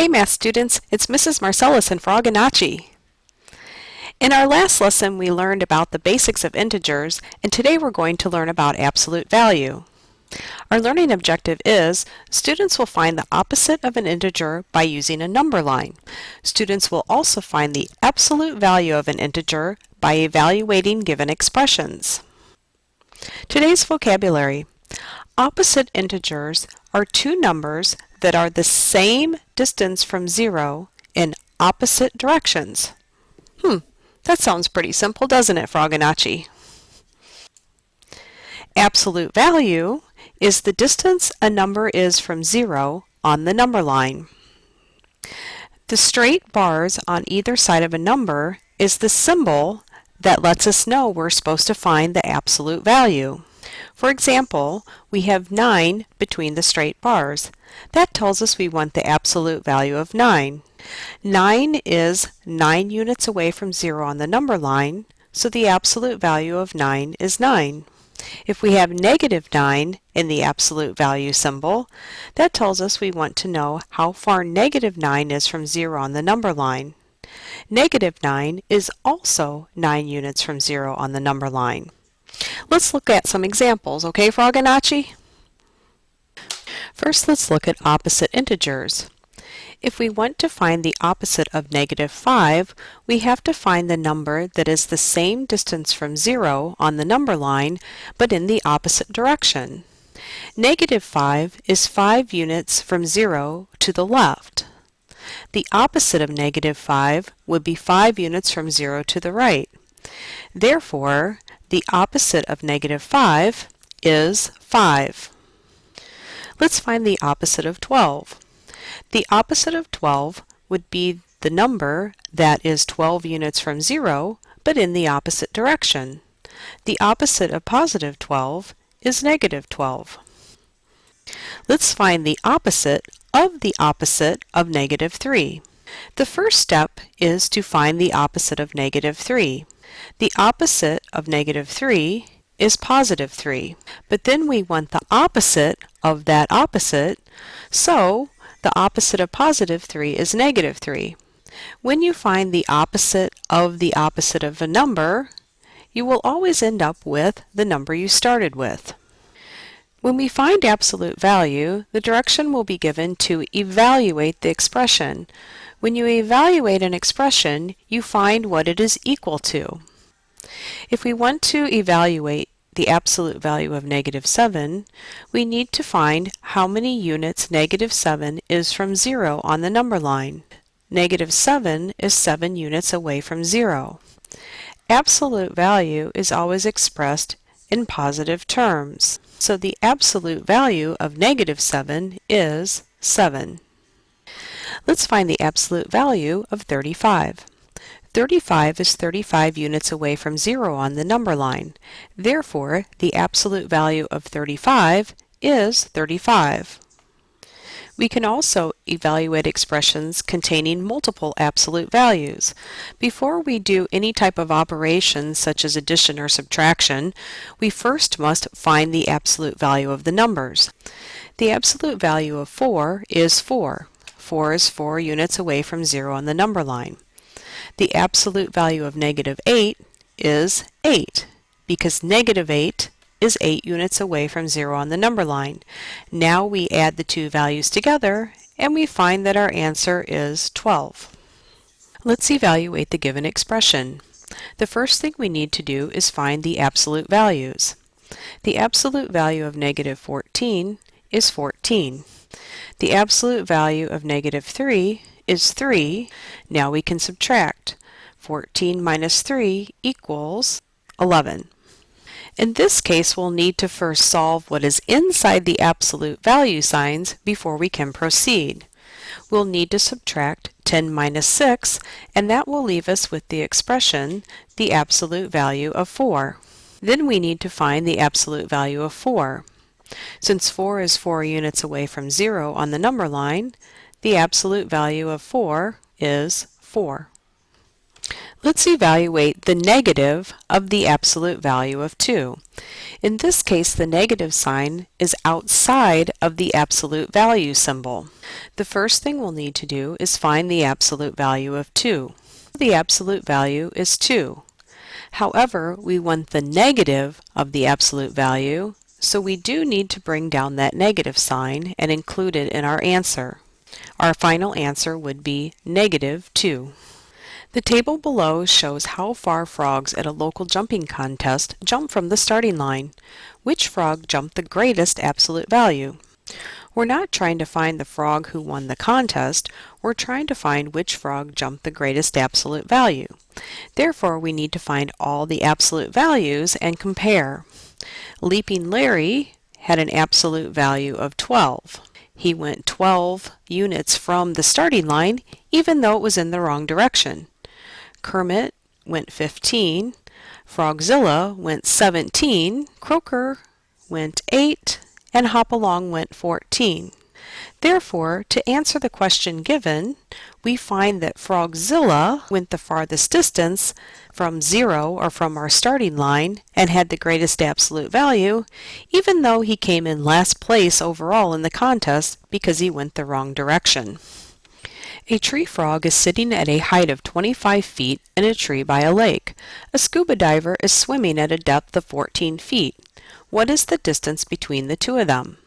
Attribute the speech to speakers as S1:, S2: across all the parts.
S1: Hey math students, it's Mrs. Marcellus in Froganachi. In our last lesson we learned about the basics of integers, and today we're going to learn about absolute value. Our learning objective is students will find the opposite of an integer by using a number line. Students will also find the absolute value of an integer by evaluating given expressions. Today's vocabulary. Opposite integers are two numbers that are the same distance from zero in opposite directions. That sounds pretty simple, doesn't it, Froganachi? Absolute value is the distance a number is from zero on the number line. The straight bars on either side of a number is the symbol that lets us know we're supposed to find the absolute value. For example, we have 9 between the straight bars. That tells us we want the absolute value of 9. 9 is 9 units away from 0 on the number line, so the absolute value of 9 is 9. If we have -9 in the absolute value symbol, that tells us we want to know how far -9 is from 0 on the number line. -9 is also 9 units from 0 on the number line. Let's look at some examples, okay, Froganachi? First, let's look at opposite integers. If we want to find the opposite of -5, we have to find the number that is the same distance from 0 on the number line, but in the opposite direction. -5 is 5 units from 0 to the left. The opposite of -5 would be 5 units from 0 to the right. Therefore, the opposite of -5 is 5. Let's find the opposite of 12. The opposite of 12 would be the number that is 12 units from 0, but in the opposite direction. The opposite of positive 12 is -12. Let's find the opposite of -3. The first step is to find the opposite of -3. The opposite of -3 is positive 3, but then we want the opposite of that opposite, so the opposite of positive 3 is -3. When you find the opposite of a number, you will always end up with the number you started with. When we find absolute value, the direction will be given to evaluate the expression. When you evaluate an expression, you find what it is equal to. If we want to evaluate the absolute value of -7, we need to find how many units -7 is from 0 on the number line. -7 is 7 units away from 0. Absolute value is always expressed in positive terms, so the absolute value of -7 is 7. Let's find the absolute value of 35. 35 is 35 units away from 0 on the number line. Therefore, the absolute value of 35 is 35. We can also evaluate expressions containing multiple absolute values. Before we do any type of operation such as addition or subtraction, we first must find the absolute value of the numbers. The absolute value of 4 is 4. 4 is 4 units away from 0 on the number line. The absolute value of -8 is 8, because -8 is 8 units away from 0 on the number line. Now we add the two values together, and we find that our answer is 12. Let's evaluate the given expression. The first thing we need to do is find the absolute values. The absolute value of -14 is 14. The absolute value of -3 is 3. Now we can subtract. 14 minus 3 equals 11. In this case, we'll need to first solve what is inside the absolute value signs before we can proceed. We'll need to subtract 10 minus 6, and that will leave us with the expression, the absolute value of 4. Then we need to find the absolute value of 4. Since 4 is 4 units away from 0 on the number line, the absolute value of 4 is 4. Let's evaluate the negative of the absolute value of 2. In this case, the negative sign is outside of the absolute value symbol. The first thing we'll need to do is find the absolute value of 2. The absolute value is 2. However, we want the negative of the absolute value, so we do need to bring down that negative sign and include it in our answer. Our final answer would be negative 2. The table below shows how far frogs at a local jumping contest jump from the starting line. Which frog jumped the greatest absolute value? We're not trying to find the frog who won the contest, we're trying to find which frog jumped the greatest absolute value. Therefore, we need to find all the absolute values and compare. Leaping Larry had an absolute value of 12. He went 12 units from the starting line, even though it was in the wrong direction. Kermit went 15, Frogzilla went 17, Croaker went 8, and Hopalong went 14. Therefore, to answer the question given, we find that Frogzilla went the farthest distance from 0, or from our starting line, and had the greatest absolute value, even though he came in last place overall in the contest because he went the wrong direction. A tree frog is sitting at a height of 25 feet in a tree by a lake. A scuba diver is swimming at a depth of 14 feet. What is the distance between the two of them?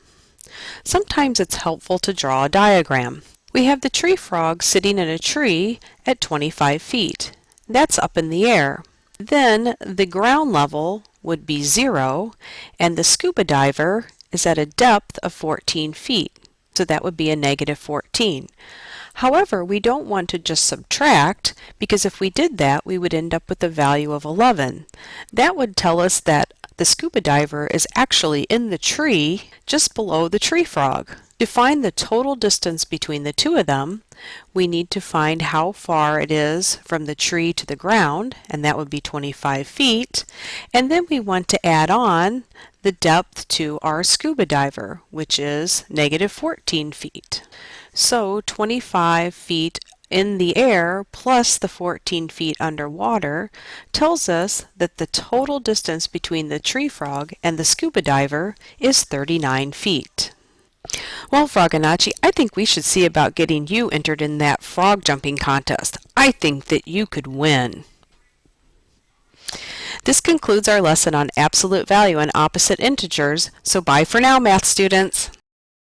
S1: Sometimes it's helpful to draw a diagram. We have the tree frog sitting in a tree at 25 feet. That's up in the air. Then the ground level would be 0, and the scuba diver is at a depth of 14 feet. So that would be a negative 14. However, we don't want to just subtract, because if we did that, we would end up with a value of 11. That would tell us that the scuba diver is actually in the tree just below the tree frog. To find the total distance between the two of them, we need to find how far it is from the tree to the ground, and that would be 25 feet. And then we want to add on the depth to our scuba diver, which is negative 14 feet. So 25 feet in the air plus the 14 feet underwater tells us that the total distance between the tree frog and the scuba diver is 39 feet. Well, Froganachi, I think we should see about getting you entered in that frog jumping contest. I think that you could win. This concludes our lesson on absolute value and opposite integers, so bye for now, math students.